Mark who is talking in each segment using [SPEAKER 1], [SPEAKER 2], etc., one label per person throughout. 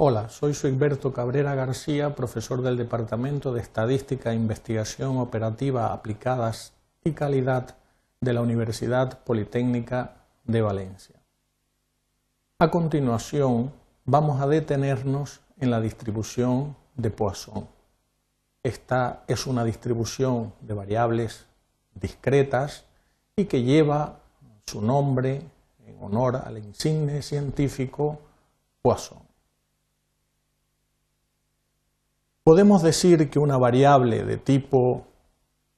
[SPEAKER 1] Hola, soy Suigberto Cabrera García, profesor del Departamento de Estadística e Investigación Operativa Aplicadas y Calidad de la Universidad Politécnica de Valencia. A continuación, vamos a detenernos en la distribución de Poisson. Esta es una distribución de variables discretas y que lleva su nombre en honor al insigne científico Poisson. Podemos decir que una variable de tipo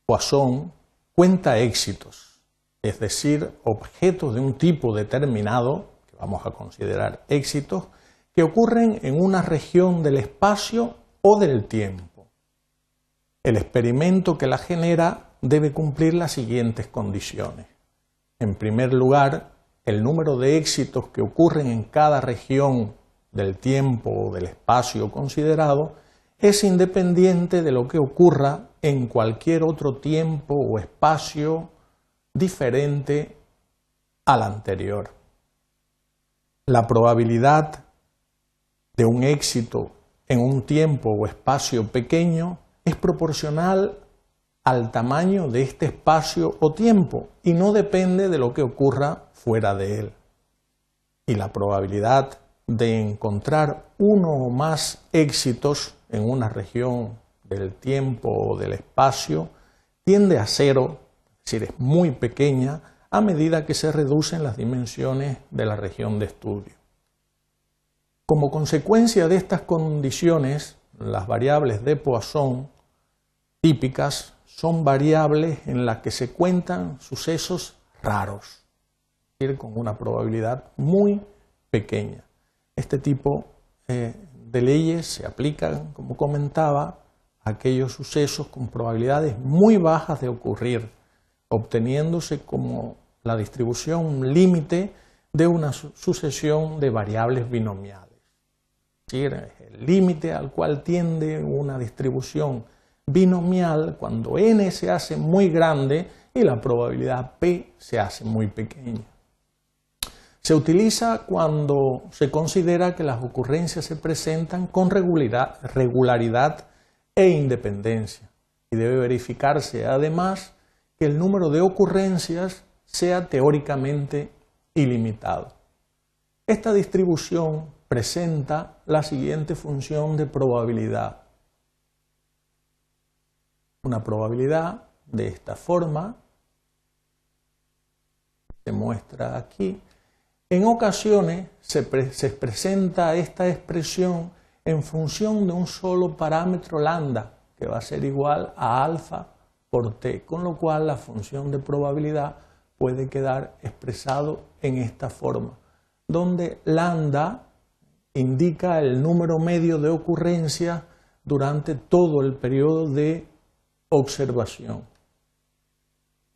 [SPEAKER 1] Poisson cuenta éxitos, es decir, objetos de un tipo determinado, que vamos a considerar éxitos, que ocurren en una región del espacio o del tiempo. El experimento que la genera debe cumplir las siguientes condiciones. En primer lugar, el número de éxitos que ocurren en cada región del tiempo o del espacio considerado es independiente de lo que ocurra en cualquier otro tiempo o espacio diferente al anterior. La probabilidad de un éxito en un tiempo o espacio pequeño es proporcional al tamaño de este espacio o tiempo y no depende de lo que ocurra fuera de él. Y la probabilidad de encontrar uno o más éxitos en una región del tiempo o del espacio tiende a cero, es decir, es muy pequeña a medida que se reducen las dimensiones de la región de estudio. Como consecuencia de estas condiciones, las variables de Poisson típicas son variables en las que se cuentan sucesos raros, es decir, con una probabilidad muy pequeña. Este tipo de leyes se aplican, como comentaba, a aquellos sucesos con probabilidades muy bajas de ocurrir, obteniéndose como la distribución límite de una sucesión de variables binomiales. Es decir, el límite al cual tiende una distribución binomial cuando n se hace muy grande y la probabilidad p se hace muy pequeña. Se utiliza cuando se considera que las ocurrencias se presentan con regularidad e independencia y debe verificarse además que el número de ocurrencias sea teóricamente ilimitado. Esta distribución presenta la siguiente función de probabilidad. Una probabilidad de esta forma se muestra aquí. En ocasiones se presenta esta expresión en función de un solo parámetro lambda, que va a ser igual a alfa por t, con lo cual la función de probabilidad puede quedar expresado en esta forma, donde lambda indica el número medio de ocurrencias durante todo el periodo de observación.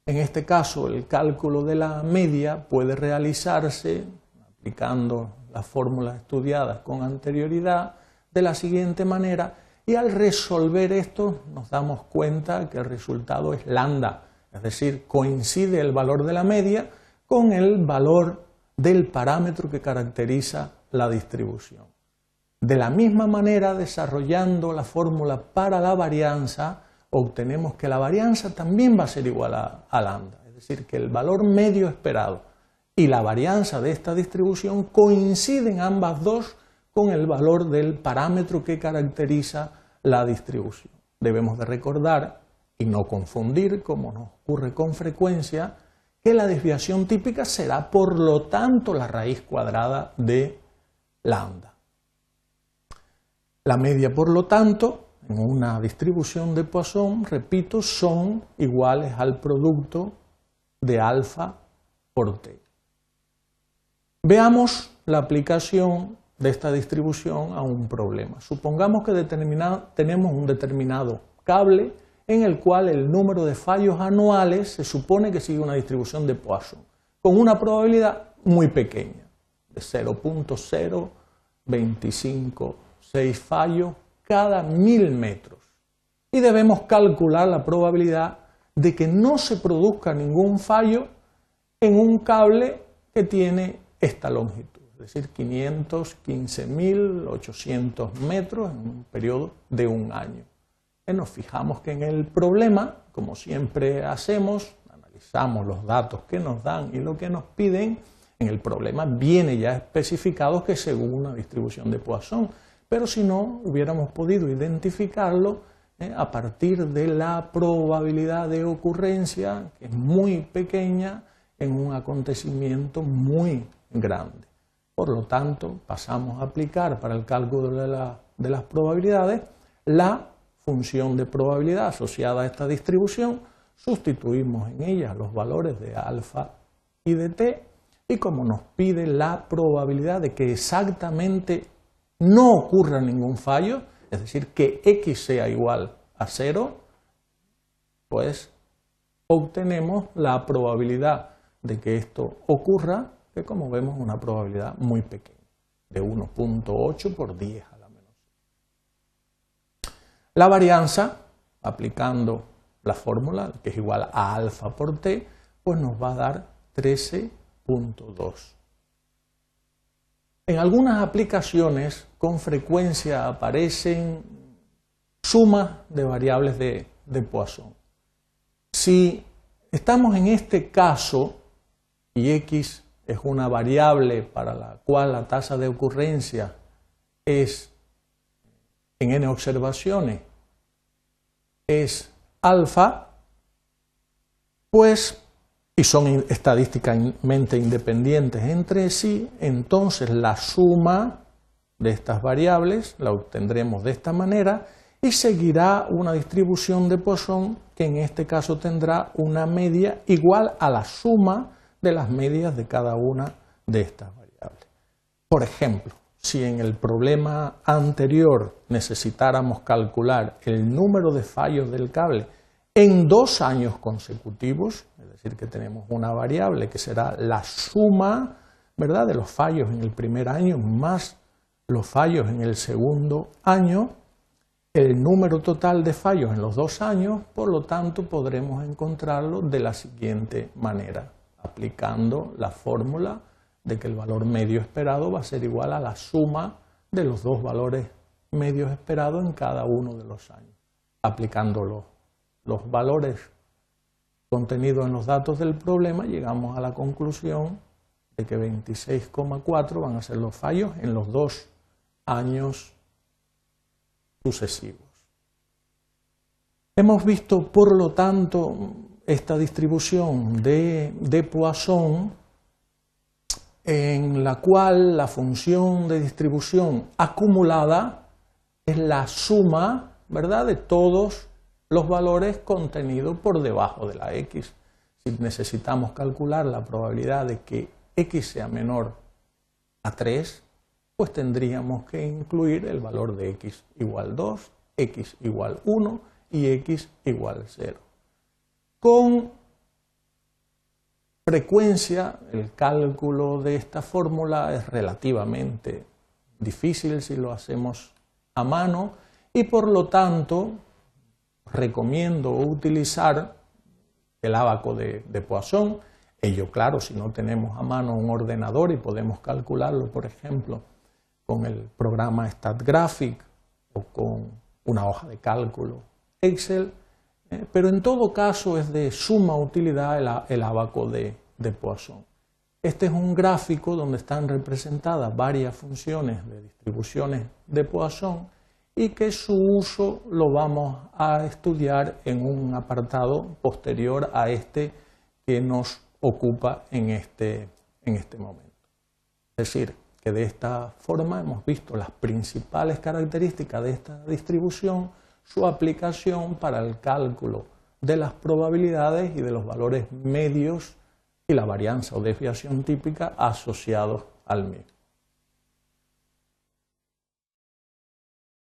[SPEAKER 1] En este caso, el cálculo de la media puede realizarse aplicando las fórmulas estudiadas con anterioridad de la siguiente manera y al resolver esto nos damos cuenta que el resultado es lambda, es decir, coincide el valor de la media con el valor del parámetro que caracteriza la distribución. De la misma manera, desarrollando la fórmula para la varianza, obtenemos que la varianza también va a ser igual a lambda, es decir, que el valor medio esperado y la varianza de esta distribución coinciden ambas dos con el valor del parámetro que caracteriza la distribución. Debemos de recordar y no confundir, como nos ocurre con frecuencia, que la desviación típica será por lo tanto la raíz cuadrada de lambda. La media, por lo tanto, en una distribución de Poisson, repito, son iguales al producto de alfa por t. Veamos la aplicación de esta distribución a un problema. Supongamos que tenemos un determinado cable en el cual el número de fallos anuales se supone que sigue una distribución de Poisson, con una probabilidad muy pequeña, de 0.0256 fallos cada 1000 metros. Y debemos calcular la probabilidad de que no se produzca ningún fallo en un cable que tiene esta longitud. es decir, 515.800 metros en un periodo de un año. Nos fijamos que en el problema, como siempre hacemos, analizamos los datos que nos dan y lo que nos piden. En el problema viene ya especificado que según una distribución de Poisson, pero si no, hubiéramos podido identificarlo a partir de la probabilidad de ocurrencia, que es muy pequeña, en un acontecimiento muy grande. Por lo tanto, pasamos a aplicar para el cálculo de las probabilidades la función de probabilidad asociada a esta distribución, sustituimos en ella los valores de alfa y de t, y como nos pide la probabilidad de que exactamente no ocurra ningún fallo, es decir, que x sea igual a 0, pues obtenemos la probabilidad de que esto ocurra, que como vemos es una probabilidad muy pequeña, de 1.8 por 10 a la menos 6. La varianza, aplicando la fórmula, que es igual a alfa por t, pues nos va a dar 13.2. En algunas aplicaciones con frecuencia aparecen sumas de variables de Poisson. Si estamos en este caso y x es una variable para la cual la tasa de ocurrencia es en n observaciones es alfa, pues, y son estadísticamente independientes entre sí, entonces la suma de estas variables la obtendremos de esta manera y seguirá una distribución de Poisson que en este caso tendrá una media igual a la suma de las medias de cada una de estas variables. Por ejemplo, si en el problema anterior necesitáramos calcular el número de fallos del cable en 2 años consecutivos, es decir, que tenemos una variable que será la suma, ¿verdad?, de los fallos en el primer año más los fallos en el segundo año, el número total de fallos en los 2 años, por lo tanto, podremos encontrarlo de la siguiente manera, aplicando la fórmula de que el valor medio esperado va a ser igual a la suma de los 2 valores medios esperados en cada uno de los años. Aplicando los valores contenidos en los datos del problema, llegamos a la conclusión de que 26,4 van a ser los fallos en los 2 años sucesivos. Hemos visto, por lo tanto, esta distribución de Poisson en la cual la función de distribución acumulada es la suma, ¿verdad?, de todos los valores contenidos por debajo de la x. Si necesitamos calcular la probabilidad de que x sea menor a 3, pues tendríamos que incluir el valor de x igual 2, x igual 1 y x igual 0. Con frecuencia, el cálculo de esta fórmula es relativamente difícil si lo hacemos a mano y por lo tanto recomiendo utilizar el ábaco de Poisson. Ello, claro, si no tenemos a mano un ordenador y podemos calcularlo, por ejemplo, con el programa StatGraphic o con una hoja de cálculo Excel, pero en todo caso es de suma utilidad el ábaco de Poisson. Este es un gráfico donde están representadas varias funciones de distribuciones de Poisson y que su uso lo vamos a estudiar en un apartado posterior a este que nos ocupa en este momento. Es decir, que de esta forma hemos visto las principales características de esta distribución, su aplicación para el cálculo de las probabilidades y de los valores medios y la varianza o desviación típica asociados al mismo.